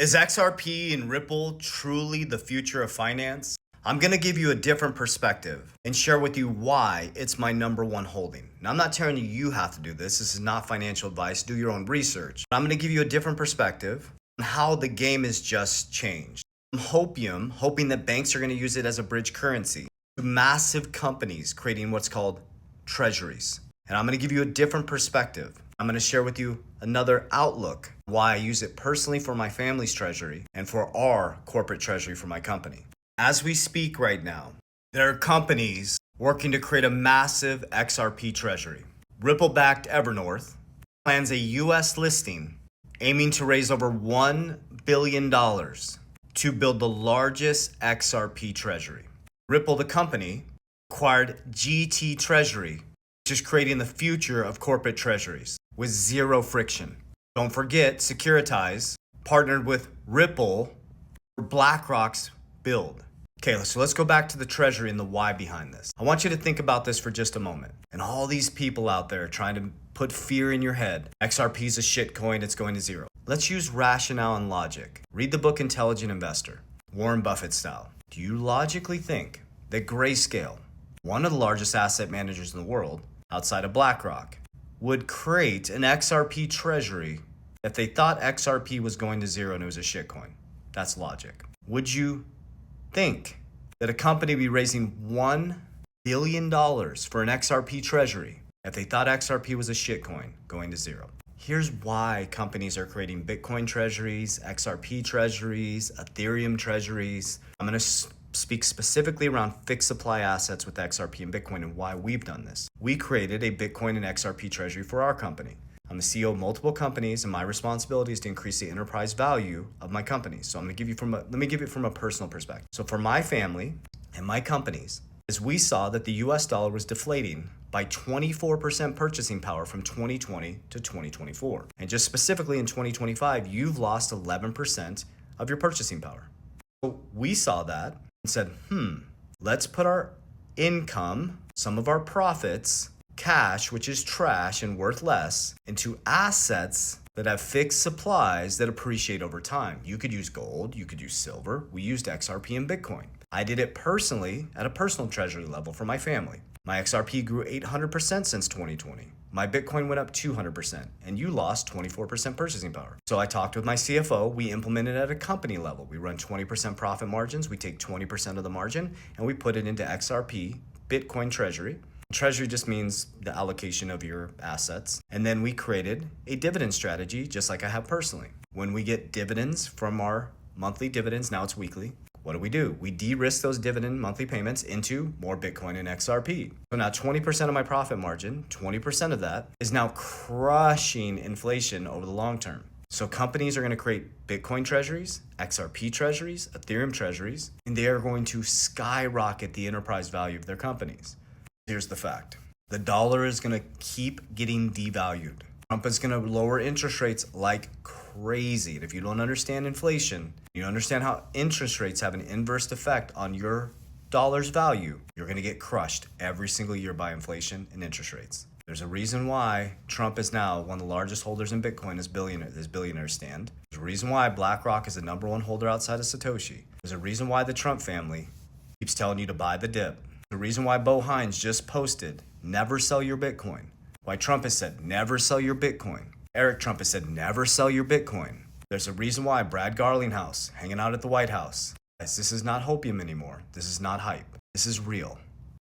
Is XRP and Ripple truly the future of finance? I'm going to give you a different perspective and share with you why it's my number one holding. Now, I'm not telling you you have to do this. This is not financial advice. Do your own research. But I'm going to give you a different perspective on how the game has just changed. I'm hoping that banks are going to use it as a bridge currency to massive companies creating what's called treasuries. And I'm going to give you a different perspective. I'm going to share with you another outlook, why I use it personally for my family's treasury and for our corporate treasury for my company. As we speak right now, there are companies working to create a massive XRP treasury. Ripple-backed Evernorth plans a US listing aiming to raise over $1 billion to build the largest XRP treasury. Ripple, the company, acquired GT Treasury, which is creating the future of corporate treasuries with zero friction. Don't forget, Securitize partnered with Ripple for BlackRock's build. Okay, so let's go back to the treasury and the why behind this. I want you to think about this for just a moment. And all these people out there trying to put fear in your head. XRP is a shit coin, it's going to zero. Let's use rationale and logic. Read the book Intelligent Investor, Warren Buffett style. Do you logically think that Grayscale, one of the largest asset managers in the world outside of BlackRock, would create an XRP treasury if they thought XRP was going to zero and it was a shitcoin? That's logic. Would you think that a company would be raising $1 billion for an XRP treasury if they thought XRP was a shitcoin going to zero? Here's why companies are creating Bitcoin treasuries, XRP treasuries, Ethereum treasuries. I'm going to speak specifically around fixed supply assets with XRP and Bitcoin and why we've done this. We created a Bitcoin and XRP treasury for our company. I'm the CEO of multiple companies, and my responsibility is to increase the enterprise value of my companies. So let me give it from a personal perspective. So for my family and my companies, as we saw that the US dollar was deflating by 24% purchasing power from 2020 to 2024. And just specifically in 2025, you've lost 11% of your purchasing power. So we saw that and said, let's put our income, some of our profits, cash, which is trash and worth less, into assets that have fixed supplies that appreciate over time. You could use gold, you could use silver. We used XRP and Bitcoin. I did it personally at a personal treasury level for my family. My XRP grew 800% since 2020. My Bitcoin went up 200%, and you lost 24% purchasing power. So I talked with my CFO. We implemented at a company level. We run 20% profit margins. We take 20% of the margin, and we put it into XRP, Bitcoin treasury. Treasury just means the allocation of your assets. And then we created a dividend strategy, just like I have personally. When we get dividends from our monthly dividends, now it's weekly, what do? We de-risk those dividend monthly payments into more Bitcoin and XRP. So now 20% of my profit margin, 20% of that is now crushing inflation over the long term. So companies are going to create Bitcoin treasuries, XRP treasuries, Ethereum treasuries, and they are going to skyrocket the enterprise value of their companies. Here's the fact. The dollar is going to keep getting devalued. Trump is going to lower interest rates like crazy. And if you don't understand inflation, you understand how interest rates have an inverse effect on your dollar's value, you're going to get crushed every single year by inflation and interest rates. There's a reason why Trump is now one of the largest holders in Bitcoin, his billionaire stand. There's a reason why BlackRock is the number one holder outside of Satoshi. There's a reason why the Trump family keeps telling you to buy the dip. The reason why Bo Hines just posted, never sell your Bitcoin. Why Trump has said, never sell your Bitcoin. Eric Trump has said, never sell your Bitcoin. There's a reason why Brad Garlinghouse, hanging out at the White House. Guys, this is not hopium anymore. This is not hype. This is real.